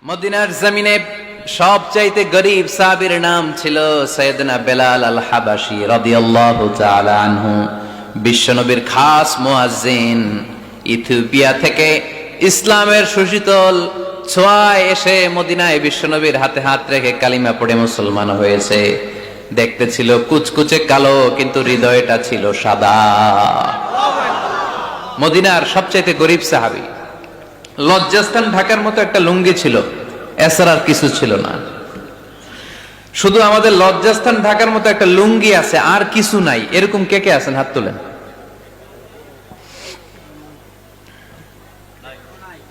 মদিনার জমিনে সবচাইতে গরীব সাহাবীর নাম ছিল সাইয়েদনা বেলাল আল হাবাশী রাদিয়াল্লাহু তাআলা আনহু। বিশ্বনবীর খাস মুয়াজ্জিন, ইথিওপিয়া থেকে ইসলামের সুশীতল ছোঁয়ায় এসে মদিনায় বিশ্বনবীর হাতে হাত রেখে কালিমা পড়ে মুসলমান হয়েছে। দেখতে ছিল কুচকুচে কালো, কিন্তু হৃদয়টা ছিল সাদা। মদিনার সবচাইতে গরীব সাহাবী। লজ্জাস্থান ঢাকার মতো একটা লুঙ্গি ছিল, এছাড়া আর কিছু ছিল না। শুধু আমাদের লজ্জাস্থান ঢাকার মতো একটা লুঙ্গি আছে, আর কিছু নাই। এরকম কে কে আছেন? হাত তোলেন।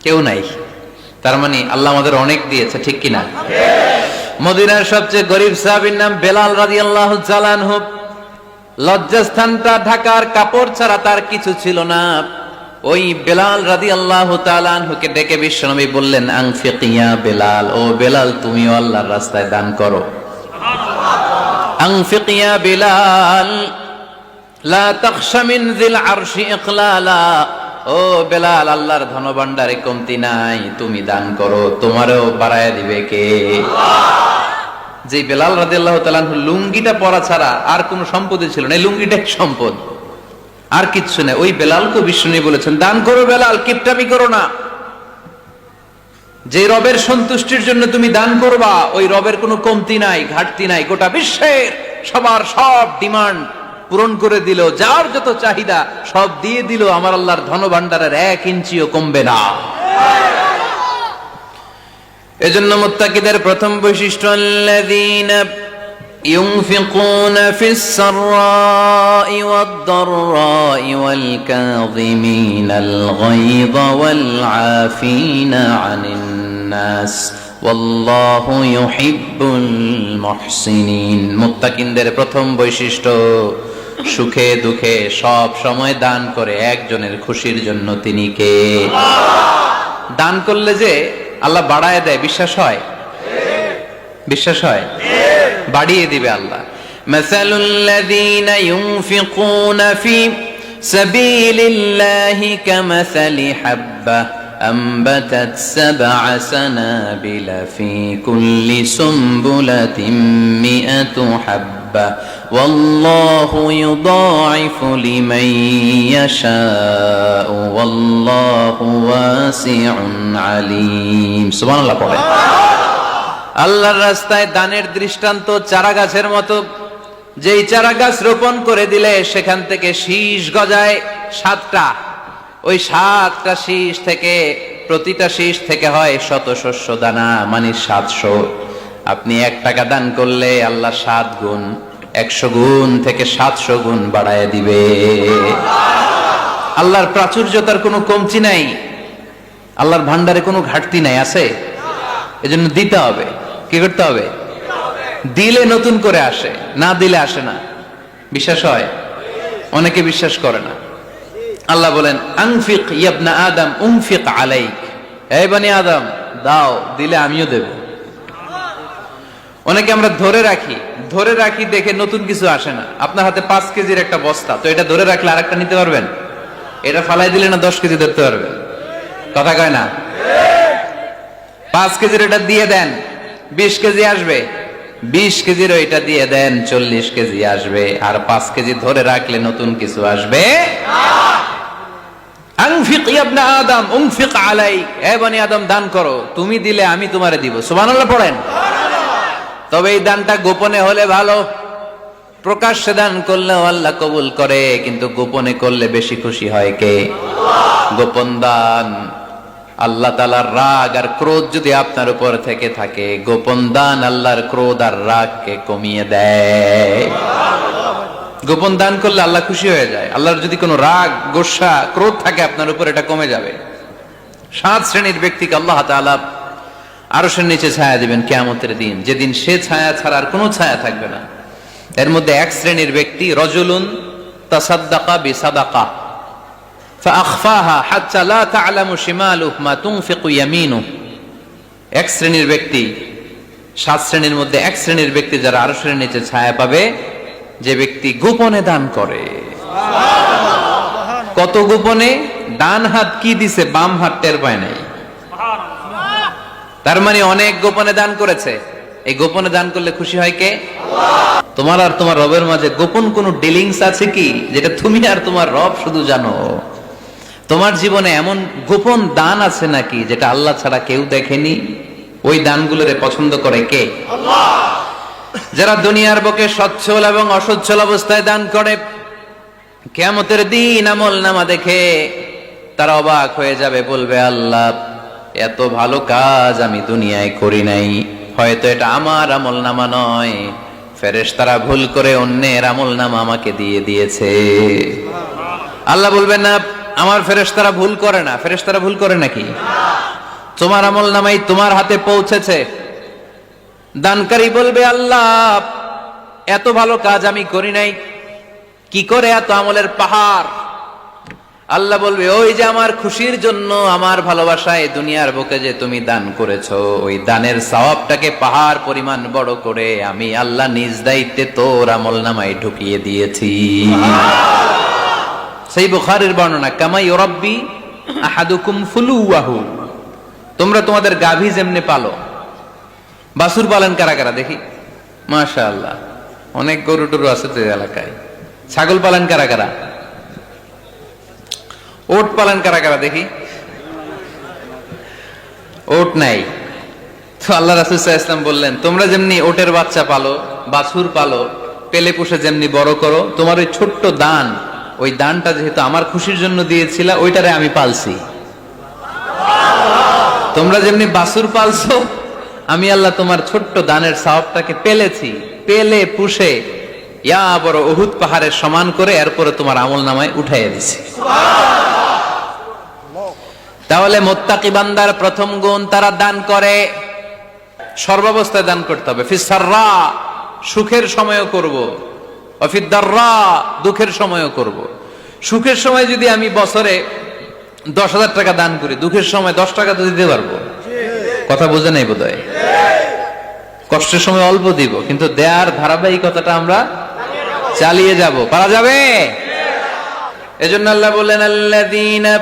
কেউ নাই। তার মানে আল্লাহ আমাদের অনেক দিয়েছে, ঠিক কিনা? মদিনার সবচেয়ে গরীব সাহাবীর নাম বেলাল রাদিয়াল্লাহু তাআলা আনহু। লজ্জাস্থানটা ঢাকার কাপড় ছাড়া তার কিছু ছিল না। ওই বেলাল রাদিয়াল্লাহু তাআলা আনহুকে ডেকে বিশ্বনবী বললেন, আনফিক ইয়া বেলাল, ও বেলাল তুমিও আল্লাহর রাস্তায় দান করো। আনফিক ইয়া বেলাল লা তাখশা মিন যিল আরশি ইকলালা, ও বেলাল আল্লাহর ধনভাণ্ডারে কমতি নাই, তুমি দান করো, তোমারও বাড়ায়া দিবে কে? যে বেলাল রাদিয়াল্লাহু তাআলা আনহু লুঙ্গিটা পরা ছাড়া আর কোনো সম্পদই ছিল না, এই লুঙ্গিটাই সম্পদ, আর কিচ্ছু নেই। ওই বেলালকে বিষ্ণু বলেছেন, দান করো বেলাল, কিপটামি করো না। যে রবের সন্তুষ্টির জন্য তুমি দান করবা, ওই রবের কোনো কমতি নাই, ঘাটতি নাই। গোটা বিশ্বের সবার সব ডিমান্ড পূরণ করে দিল, যার যত চাহিদা সব দিয়ে দিল, আমার আল্লাহর ধনভাণ্ডারের 1 ইঞ্চিও কমবে না। এজন্য মুত্তাকিদের প্রথম বৈশিষ্ট্য, আল্লাযীনা ينفقون في السراء والضراء والكاظمين الغيظ والعافين عن الناس والله يحب المحسنين। মুত্তাকিনদের প্রথম বৈশিষ্ট্য, সুখে দুঃখে সব সময় দান করে একজনের খুশির জন্য। তিনি কে? দান করলে যে আল্লাহ বাড়ায় দেয়, বিশ্বাস হয়? বিশ্বাস হয়? বাড়িয়ে দিবে আল্লাহ। মাসালুল্লাযীনা ইউনফিকুনা ফি সাবিলিল্লাহি কামাসালি হাব্বা আনবাতাত সাবআ সানাবিলা ফি কুল্লি সুমবুলাতিন মিআতু হাব্বা ওয়াল্লাহু ইউদাঈফু লিমান ইয়াশাউ ওয়াল্লাহু ওয়াসিউন আলীম। সুবহানাল্লাহ পড়ে। আল্লাহর রাস্তায় দানের দৃষ্টান্ত চারা গাছের মতো। যেই চারা গাছ রোপণ করে দিলে সেখান থেকে শীষ গজায় 7টা। ওই 7টা শীষ থেকে, প্রতিটা শীষ থেকে হয় শত শস্য দানা, মানে 700। আপনি 1 টাকা দান করলে আল্লাহ 7 গুণ, 100 গুণ থেকে 700 গুণ বাড়ায় দিবে। আল্লাহর প্রাচুর্যতার কোনো কমতি নাই, আল্লাহর ভান্ডারে কোনো ঘাটতি নাই। আছে? এজন্য দিতে হবে। কি করতে হবে? দিলে নতুন করে আসে, না দিলে আসে না। বিশ্বাস হয়? অনেকে বিশ্বাস করে না। আল্লাহ বলেন, আনফিক ইয়া ইবনা আদম উনফিক আলাইক, হে বনি আদম দাও, দিলে আমিও দেব। অনেকে আমরা ধরে রাখি দেখে নতুন কিছু আসে না। আপনার হাতে 5 কেজির একটা বস্তা, তো এটা ধরে রাখলে আরেকটা নিতে পারবেন? এটা ফালাই দিলে না 10 কেজি ধরতে পারবেন? কথা কয় না? 5 কেজির এটা দিয়ে দেন, 20 কেজি আসবে। 20 কেজির ওইটা দিয়ে দেন, 40 কেজি আসবে। আর 5 কেজি ধরে রাখলে নতুন কিছু আসবে। আনফিক ইয়া ইবনা আদম উনফিক আলাইক, হে বনি আদম দান করো, তুমি দিলে আমি তোমারে দিব। সুবহানাল্লাহ পড়েন। তবে এই দানটা গোপনে হলে ভালো। প্রকাশ্যে দান করলেও আল্লাহ কবুল করে, কিন্তু গোপনে করলে বেশি খুশি হয় কে? গোপন দান। আল্লাহ তাআলার রাগ আর ক্রোধ যদি আপনার উপর থেকে থাকে, গোপন দান আল্লাহর ক্রোধ আর রাগকে কমিয়ে দেয়। গোপন দান করলে আল্লাহ খুশি হয়ে যায়। আল্লাহর যদি কোনো রাগ, গোসা, ক্রোধ থাকে আপনার উপর, এটা কমে যাবে। 7 শ্রেণীর ব্যক্তিকে আল্লাহ তাআলা আরশের নিচে ছায়া দিবেন কিয়ামতের দিন, যেদিন সে ছায়া ছাড়া আর কোনো ছায়া থাকবে না। এর মধ্যে 1 শ্রেণীর ব্যক্তি, রজুলুন তাসাদ্দাকা বিসাদাকা ফাআখফাহা হাত্তা লা তা'লামু শিমালুহু মা তুনফিকু ইয়ামিনুহু। 1 শ্রেণীর ব্যক্তি, 7 শ্রেণীর মধ্যে 1 শ্রেণীর ব্যক্তি যারা আরশের নিচে ছায়া পাবে, যে ব্যক্তি গোপনে দান করে। কত গোপনে? ডান হাত কি দিছে, বাম হাত টের পায় নাই। তার মানে অনেক গোপনে দান করেছে। এই গোপনে দান করলে খুশি হয় কে? তোমার আর তোমার রবের মাঝে গোপন কোন ডিলিংস আছে কি, যেটা তুমি আর তোমার রব শুধু জানো? তোমার জীবনে এমন গোপন দান আছে নাকি যেটা আল্লাহ ছাড়া কেউ দেখেনি? ওই দানগুলোরে পছন্দ করে কে? আল্লাহ। যারা দুনিয়ার বুকে সচ্ছল এবং অসচ্ছল অবস্থায় দান করে, কিয়ামতের দিন আমল নামা দেখে তারা অবাক হয়ে যাবে, বলবে আল্লাহ এত ভালো কাজ আমি দুনিয়ায় করি নাই, হয়তো এটা আমার আমল নামা নয়, ফেরেশতারা ভুল করে অন্যের আমল নামা আমাকে দিয়ে দিয়েছে। আল্লাহ বলবেন না আমার ফেরেশতারা ভুল করে না। ফেরেশতারা ভুল করে নাকি? তোমার আমল নামাই তোমার হাতে পৌঁছেছে। দানকারী বলবে আল্লাহ এত ভালো কাজ আমি করি নাই, কি করে এত আমলের পাহাড়? আল্লাহ বলবে ওই যে আমার খুশির জন্য, আমার ভালোবাসায় দুনিয়ার বুকে যে তুমি দান করেছো, ওই দানের সওয়াবটাকে পাহাড় পরিমাণ বড় করে আমি আল্লাহ নিজ দায়িত্বে তোর আমল নামায় ঢুকিয়ে দিয়েছি। সেই বুখারীর বর্ণনা, কামা ইউরাব্বি আহাদুকুম ফুলুয়াহু, তোমরা তোমাদের গাভী যেমনে পালো। বাছুর পালন কারা কারা দেখি? মাশাআল্লাহ, অনেক গরু টরু আছে তো এলাকায়। ছাগল পালন কারা কারা? ওট পালন কারা কারা দেখি? ওট নাই তো আল্লাহ রাসূল সাল্লাল্লাহু আলাইহি ওয়াসাল্লাম বললেন তোমরা যেমনি ওটের বাচ্চা পালো, বাছুর পালো, পেলে পুষে যেমনি বড় করো, তোমার ওই ছোট্ট দান, ওই দানটা যেহেতু আমার খুশির জন্য দিয়েছিলা, ওইটারে আমি পালছি। তোমরা যেমনি বাছুর পালছো, আমি আল্লাহ তোমার ছোট্ট দানের সওয়াবটাকে পেলেছি, পেলে পুষে ইয়া বড় উহুদ পাহাড়ের সমান করে এরপরে তোমার আমল নামায় উঠাইয়া দিছি। তাহলে মুত্তাকি বান্দার প্রথম গুণ, তারা দান করে, সর্বাবস্থায় দান করতে হবে। ফিস সাররা, সুখের সময়ও করব, ওয়া ফিদ দাররা, দুঃখের সময়ও করব। সুখের সময় যদি আমি বছরে 10,000 টাকা দান করি, দুঃখের সময় 10 টাকা তো দিতে পারবো। কথা বোঝে নাই বোধহয়? কষ্টের সময় অল্প দিব, কিন্তু দেয়ার ধারাবাহিকতাটা আমরা চালিয়ে যাব। পারা যাবে? এজন্য আল্লাহ বললেন আল্লাযীনা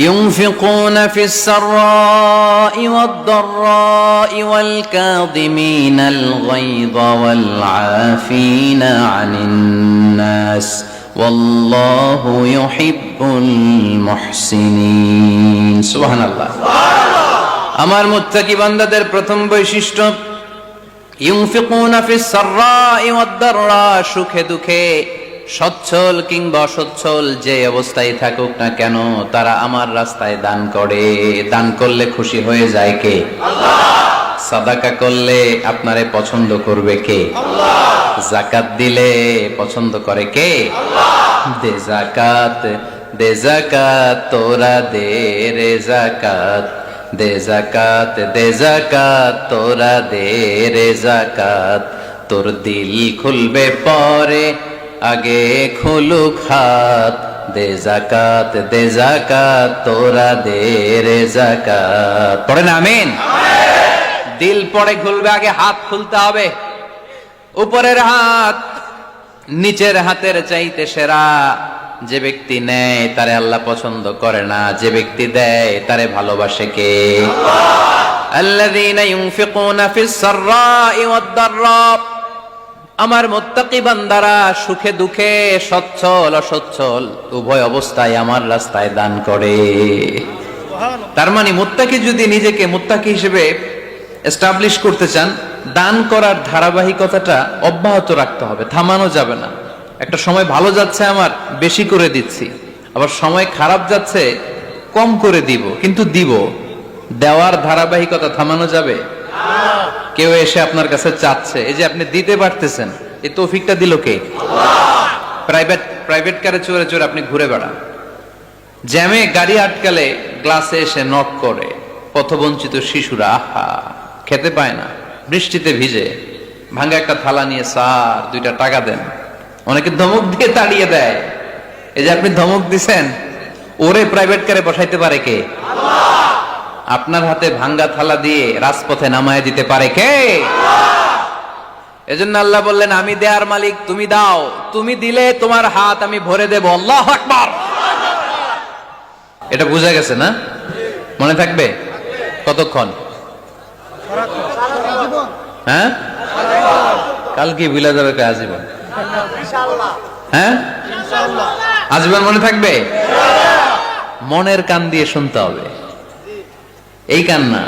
ينفقون في السراء والضراء والكاظمين الغيظ والعافين عن الناس والله يحب المحسنين। সুবহানাল্লাহ। আমার মুত্তাকি বান্দাদের প্রথম বৈশিষ্ট্য ইউনফিকুনা ফিস সাররাই ওয়াদ দাররা, সুখে দুঃখে, সচ্ছল কিংবা অসচ্ছল যে অবস্থায় থাকুক না কেন, তারা আমার রাস্তায় দান করে। দান করলে খুশি হয়ে যায় কে? আল্লাহ। সাদাকা করলে আপনারে পছন্দ করবে কে? আল্লাহ। যাকাত দিলে পছন্দ করে কে? আল্লাহ। দে যাকাত, দে যাকাত, তোরা দে রে যাকাত, দে যাকাত, দে যাকাত, তোরা দে রে যাকাত, তোর দিল খুলবে পরে আগে খুলুক হাত, দে যাকাত, দে যাকাত, তোরা দে রে যাকাত। পড়েন আমিন। দিল পরে খুলবে, আগে হাত খুলতে হবে। উপরের হাত নিচের হাতের চাইতে সেরা। যে ব্যক্তি নেয় তারে আল্লাহ পছন্দ করে না, যে ব্যক্তি দেয় তারে ভালোবাসে কে? আল্লাহ। আল্লাযীনা ইউনফিকুনা ফিস সাররাই ওয়াদ দাররা, আমার মুত্তাকি বান্দারা সুখে দুঃখে, সচ্ছল অসচ্ছল উভয় অবস্থায় আমার রাস্তায় দান করে। তার মানে মুত্তাকি যদি নিজেকে মুত্তাকি হিসেবে এস্টাবলিশ করতে চান, দান করার ধারাবাহিকতাটা অব্যাহত রাখতে হবে, থামানো যাবে না। একটা সময় ভালো যাচ্ছে আমার, বেশি করে দিচ্ছি, আবার সময় খারাপ যাচ্ছে, কম করে দিব, কিন্তু দিব। দেওয়ার ধারাবাহিকতা থামানো যাবে? কেউ এসে আপনার কাছে চাচ্ছে, এই যে আপনি দিতে পারতেছেন, এই তৌফিকটা দিল কে? আল্লাহ। প্রাইভেট কারে চড়ে চড়ে আপনি ঘুরে বেড়ান, জ্যামে গাড়ি আটকালে গ্লাসে এসে নক করে, পথবঞ্চিত শিশুরা আহা খেতে পায় না, বৃষ্টিতে ভিজে, ভাঙা একটা থালা নিয়ে স্যার 2টা টাকা দেন। অনেকে ধমক দিয়ে তাড়িয়ে দেয়। এই যে আপনি ধমক দিছেন, ওরে প্রাইভেট কারে বসাইতে পারে কে? আল্লাহ। আপনার হাতে ভাঙ্গা থালা দিয়ে রাজপথে নামায় দিতে পারে কে? এজন্য আল্লাহ বললেন আমি দেয়ার মালিক, তুমি দাও, তুমি দিলে তোমার হাত আমি ভরে দেব। আল্লাহু আকবার। এটা বুঝা গেছে না? মনে থাকবে? কতক্ষণ? হ্যাঁ, কালকে ভুলে যাবে কে? আজীবন। হ্যাঁ, আজীবন মনে থাকবে। মনের কান দিয়ে শুনতে হবে। এই কান না,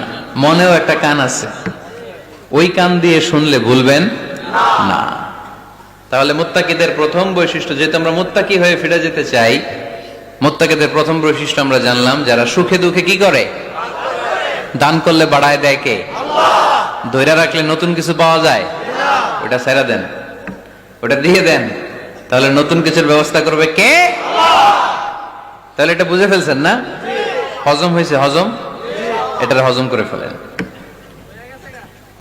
মনেও একটা কান আছে, ওই কান দিয়ে শুনলে ভুলবেন না। তাহলে মুত্তাকিদের প্রথম বৈশিষ্ট্য, যেহেতু আমরা মুত্তাকি হয়ে ফিরে যেতে চাই, মুত্তাকিদের প্রথম বৈশিষ্ট্য আমরা জানলাম, যারা সুখে দুঃখে কি করে? দান করলে বাড়ায় দেয় কে? ধৈর্য রাখলে নতুন কিছু পাওয়া যায়? ওটা ছেড়ে দেন, ওটা দিয়ে দেন, তাহলে নতুন কিছুর ব্যবস্থা করবে কে? তাহলে এটা বুঝে ফেলছেন না? হজম হয়েছে? হজম, এটার হজম করে ফেলেন।